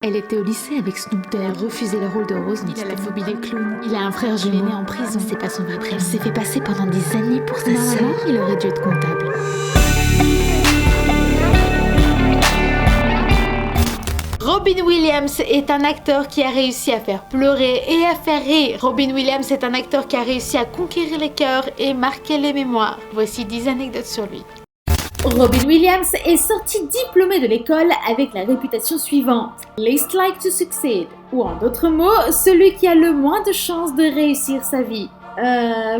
Elle était au lycée avec Snoop Dogg. Elle refusait le rôle de Rose. Il a la phobie des clowns. Il a un frère jumeau. Il est né en prison. C'est pas son vrai prénom. Il s'est fait passer pendant des années pour sa sœur. Il aurait dû être comptable. Robin Williams est un acteur qui a réussi à faire pleurer et à faire rire. Robin Williams est un acteur qui a réussi à conquérir les cœurs et marquer les mémoires. Voici 10 anecdotes sur lui. Robin Williams est sorti diplômé de l'école avec la réputation suivante: least like to succeed, ou en d'autres mots, celui qui a le moins de chances de réussir sa vie.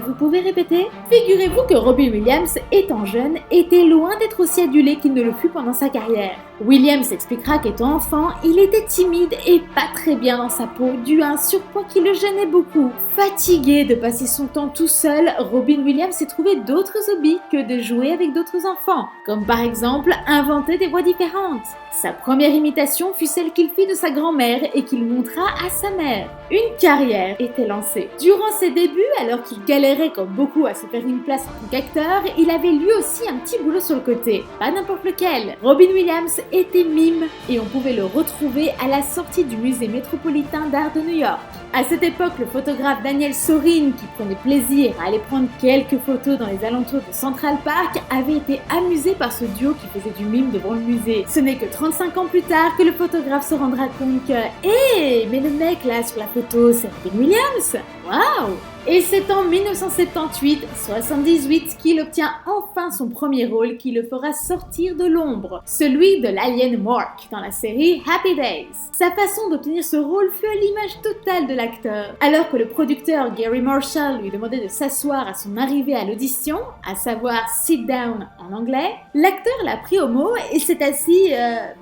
Vous pouvez répéter? Figurez-vous que Robin Williams, étant jeune, était loin d'être aussi adulé qu'il ne le fut pendant sa carrière. Williams expliquera qu'étant enfant, il était timide et pas très bien dans sa peau, dû à un surpoids qui le gênait beaucoup. Fatigué de passer son temps tout seul, Robin Williams s'est trouvé d'autres hobbies que de jouer avec d'autres enfants, comme par exemple inventer des voix différentes. Sa première imitation fut celle qu'il fit de sa grand-mère et qu'il montra à sa mère. Une carrière était lancée. Durant ses débuts, alors qu'il galérait comme beaucoup à se faire une place en tant qu'acteur, il avait lui aussi un petit boulot sur le côté. Pas n'importe lequel. Robin Williams était mime et on pouvait le retrouver à la sortie du musée métropolitain d'art de New York. À cette époque, le photographe Daniel Sorin, qui prenait plaisir à aller prendre quelques photos dans les alentours de Central Park, avait été amusé par ce duo qui faisait du mime devant le musée. Ce n'est que 35 ans plus tard que le photographe se rendra compte que « Hé, mais le mec là sur la photo, c'est Robin Williams ! Waouh !» Et c'est en 1978 qu'il obtient enfin son premier rôle qui le fera sortir de l'ombre, celui de l'alien Mork dans la série Happy Days. Sa façon d'obtenir ce rôle fut à l'image totale de l'acteur. Alors que le producteur Gary Marshall lui demandait de s'asseoir à son arrivée à l'audition, à savoir « sit down » en anglais, l'acteur l'a pris au mot et s'est assis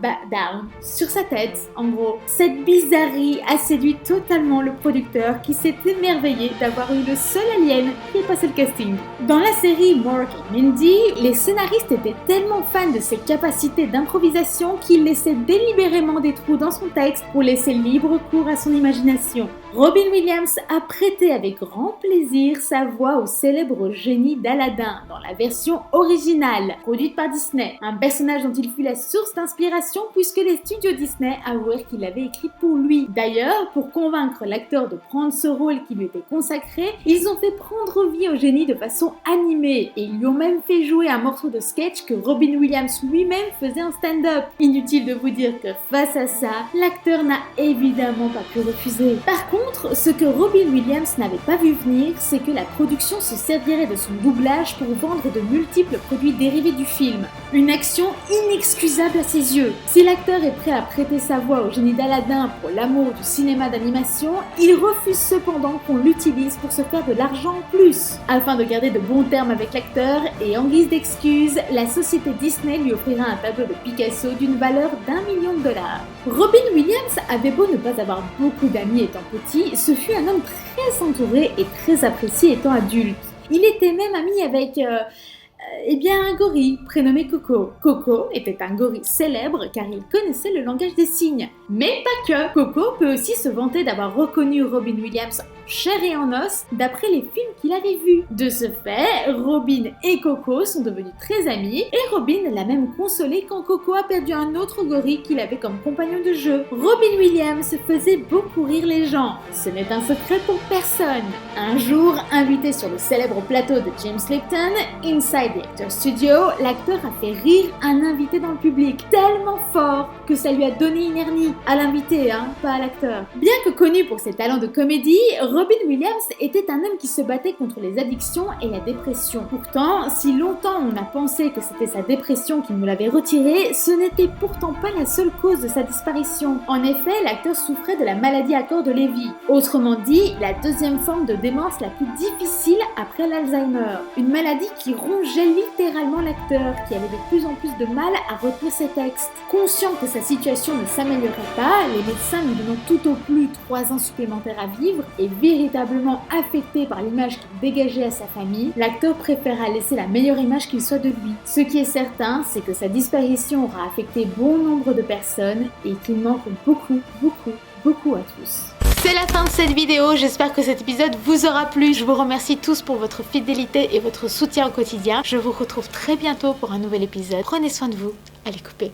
down, sur sa tête en gros. Cette bizarrerie a séduit totalement le producteur qui s'est émerveillé d'avoir eu le seul alien qui ait passé le casting. Dans la série Mork et Mindy, les scénaristes étaient tellement fans de ses capacités d'improvisation qu'ils laissaient délibérément des trous dans son texte pour laisser libre cours à son imagination. Robin Williams a prêté avec grand plaisir sa voix au célèbre génie d'Aladin dans la version originale, produite par Disney, un personnage dont il fut la source d'inspiration puisque les studios Disney avouèrent qu'il l'avait écrit pour lui. D'ailleurs, pour convaincre l'acteur de prendre ce rôle qui lui était consacré, ils ont fait prendre vie au génie de façon animée et ils lui ont même fait jouer un morceau de sketch que Robin Williams lui-même faisait en stand-up. Inutile de vous dire que face à ça, l'acteur n'a évidemment pas pu refuser. Par contre, ce que Robin Williams n'avait pas vu venir, c'est que la production se servirait de son doublage pour vendre de multiples produits dérivés du film. Une action inexcusable à ses yeux. Si l'acteur est prêt à prêter sa voix au génie d'Aladin pour l'amour du cinéma d'animation, il refuse cependant qu'on l'utilise pour se faire de l'argent en plus. Afin de garder de bons termes avec l'acteur, et en guise d'excuse, la société Disney lui offrira un tableau de Picasso d'une valeur d'1 million de dollars. Robin Williams avait beau ne pas avoir beaucoup d'amis étant petit, ce fut un homme très entouré et très apprécié étant adulte. Il était même ami avec un gorille prénommé Coco. Coco était un gorille célèbre car il connaissait le langage des signes. Mais pas que! Coco peut aussi se vanter d'avoir reconnu Robin Williams en chair et en os d'après les films qu'il avait vus. De ce fait, Robin et Coco sont devenus très amis et Robin l'a même consolé quand Coco a perdu un autre gorille qu'il avait comme compagnon de jeu. Robin Williams faisait beaucoup rire les gens. Ce n'est un secret pour personne. Un jour, invité sur le célèbre plateau de James Lipton, Inside the Actors Studio, l'acteur a fait rire un invité dans le public tellement fort que ça lui a donné une hernie. À l'invité, pas à l'acteur. Bien que connu pour ses talents de comédie, Robin Williams était un homme qui se battait contre les addictions et la dépression. Pourtant, si longtemps on a pensé que c'était sa dépression qui nous l'avait retiré, ce n'était pourtant pas la seule cause de sa disparition. En effet, l'acteur souffrait de la maladie à corps de Lévy. Autrement dit, la deuxième forme de démence la plus difficile après l'Alzheimer. Une maladie qui rongeait littéralement l'acteur, qui avait de plus en plus de mal à retenir ses textes. Conscient que sa situation ne s'améliorait pas, les médecins lui donnant tout au plus 3 ans supplémentaires à vivre et véritablement affecté par l'image qu'il dégageait à sa famille, l'acteur préféra laisser la meilleure image qu'il soit de lui. Ce qui est certain, c'est que sa disparition aura affecté bon nombre de personnes et qu'il manque beaucoup à tous. C'est la fin de cette vidéo, j'espère que cet épisode vous aura plu. Je vous remercie tous pour votre fidélité et votre soutien au quotidien. Je vous retrouve très bientôt pour un nouvel épisode. Prenez soin de vous, allez couper.